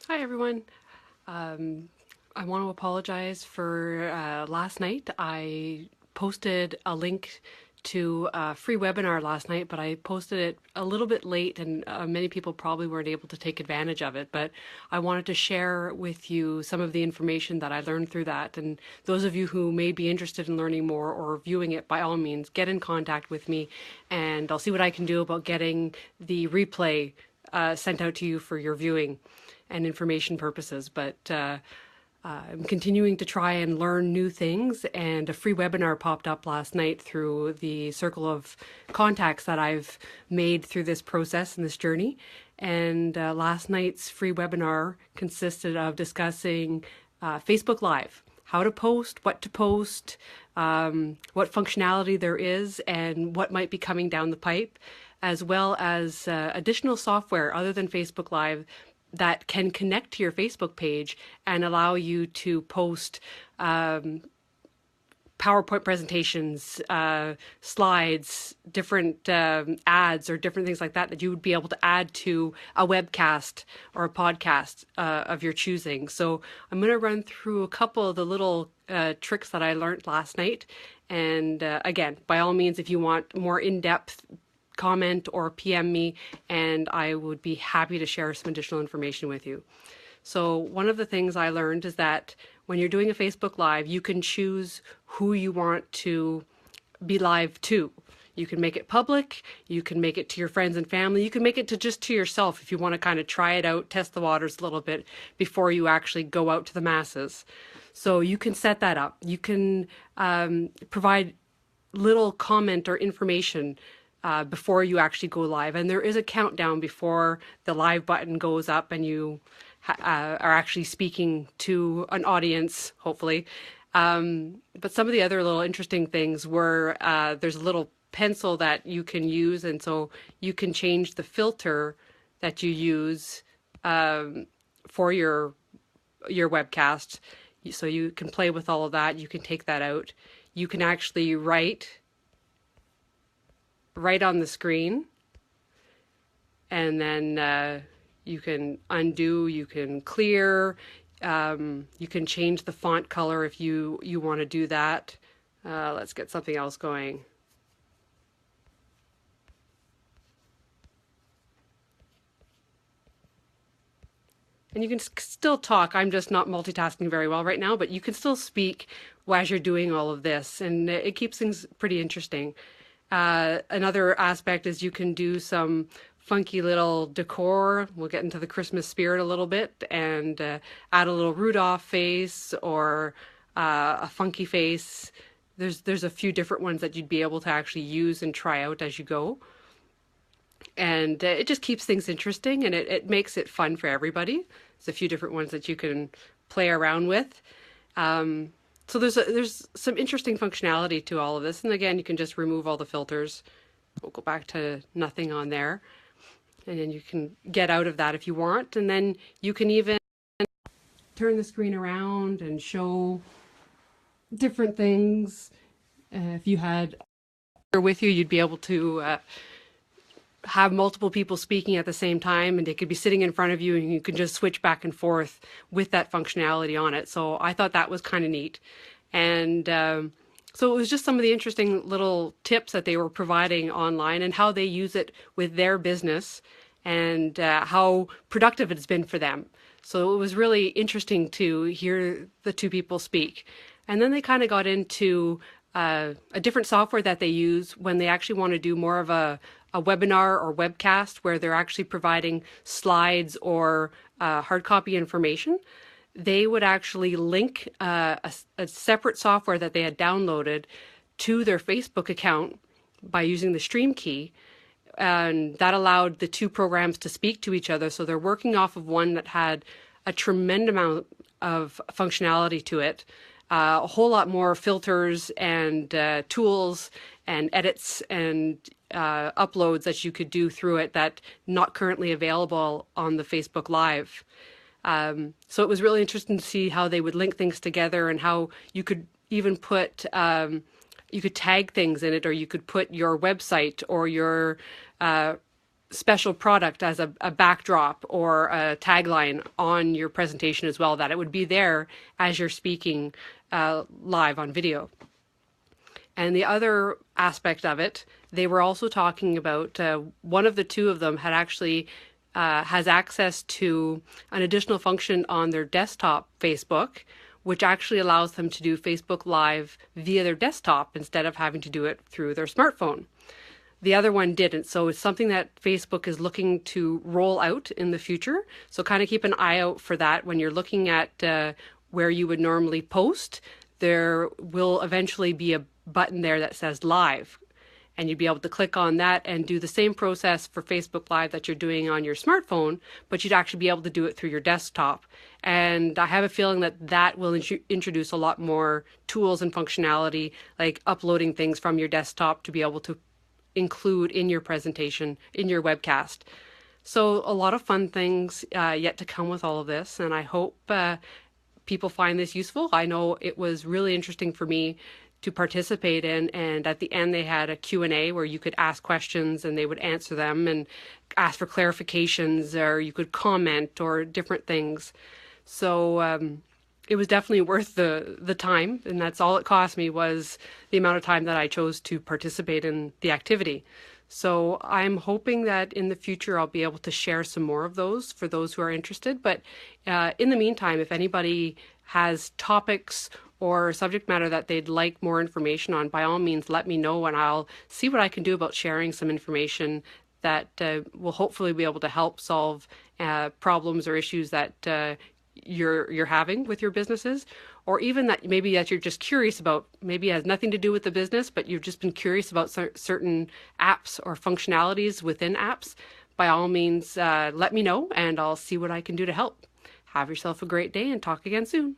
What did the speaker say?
Hi, everyone. Um, I want to apologize for last night. I posted a link to a free webinar last night, but I posted it a little bit late, and many people probably weren't able to take advantage of it. But I wanted to share with you some of the information that I learned through that. And those of you who may be interested in learning more or viewing it, by all means, get in contact with me, and I'll see what I can do about getting the replay sent out to you for your viewing and information purposes. But I'm continuing to try and learn new things, and a free webinar popped up last night through the circle of contacts that I've made through this process and this journey. And last night's free webinar consisted of discussing Facebook Live, how to post, what functionality there is, and what might be coming down the pipe, as well as additional software other than Facebook Live that can connect to your Facebook page and allow you to post PowerPoint presentations, slides, different ads, or different things like that that you would be able to add to a webcast or a podcast of your choosing. So I'm going to run through a couple of the little tricks that I learned last night. And again, by all means, if you want more in-depth, comment or PM me, and I would be happy to share some additional information with you. So one of the things I learned is that when you're doing a Facebook Live, you can choose who you want to be live to. You can make it public, you can make it to your friends and family, you can make it to just to yourself if you want to kind of try it out, test the waters a little bit before you actually go out to the masses. So you can set that up. You can provide little comment or information before you actually go live. And there is a countdown before the live button goes up and you are actually speaking to an audience, hopefully. But some of the other little interesting things were there's a little pencil that you can use, and so you can change the filter that you use for your webcast. So you can play with all of that. You can take that out. You can actually write on the screen, and then you can undo, you can clear, you can change the font color if you want to do that. Let's get something else going. And you can still talk. I'm just not multitasking very well right now, but you can still speak as you're doing all of this, and it keeps things pretty interesting. Another aspect is you can do some funky little decor. We'll get into the Christmas spirit a little bit and add a little Rudolph face or a funky face. There's a few different ones that you'd be able to actually use and try out as you go. And it just keeps things interesting, and it makes it fun for everybody. There's a few different ones that you can play around with. So there's some interesting functionality to all of this. And again, you can just remove all the filters. We'll go back to nothing on there. And then you can get out of that if you want. And then you can even turn the screen around and show different things. If you had with you, you'd be able to have multiple people speaking at the same time, and they could be sitting in front of you, and you can just switch back and forth with that functionality on it. So I thought that was kind of neat. And so it was just some of the interesting little tips that they were providing online and how they use it with their business and how productive it's been for them. So it was really interesting to hear the two people speak. And then they kind of got into a different software that they use when they actually want to do more of a webinar or webcast where they're actually providing slides or hard copy information. They would actually link a separate software that they had downloaded to their Facebook account by using the Stream Key. And that allowed the two programs to speak to each other. So they're working off of one that had a tremendous amount of functionality to it, a whole lot more filters and tools and edits and uploads that you could do through it that not currently available on the Facebook Live. So it was really interesting to see how they would link things together and how you could even put, you could tag things in it, or you could put your website or your special product as a backdrop or a tagline on your presentation as well, that it would be there as you're speaking live on video. And the other aspect of it, they were also talking about one of the two of them had actually has access to an additional function on their desktop Facebook, which actually allows them to do Facebook Live via their desktop instead of having to do it through their smartphone. The other one didn't. So it's something that Facebook is looking to roll out in the future. So kind of keep an eye out for that when you're looking at where you would normally post. There will eventually be a button there that says live. And you'd be able to click on that and do the same process for Facebook Live that you're doing on your smartphone, but you'd actually be able to do it through your desktop. And I have a feeling that that will introduce a lot more tools and functionality, like uploading things from your desktop to be able to include in your presentation, in your webcast. So a lot of fun things yet to come with all of this, and I hope people find this useful. I know it was really interesting for me to participate in, and at the end they had a Q&A where you could ask questions and they would answer them and ask for clarifications, or you could comment or different things. So it was definitely worth the time, and that's all it cost me, was the amount of time that I chose to participate in the activity. So I'm hoping that in the future I'll be able to share some more of those for those who are interested. But in the meantime, if anybody has topics or subject matter that they'd like more information on, by all means, let me know, and I'll see what I can do about sharing some information that will hopefully be able to help solve problems or issues that you're having with your businesses, or even that maybe that you're just curious about. Maybe it has nothing to do with the business, but you've just been curious about certain apps or functionalities within apps. By all means, let me know, and I'll see what I can do to help. Have yourself a great day, and talk again soon.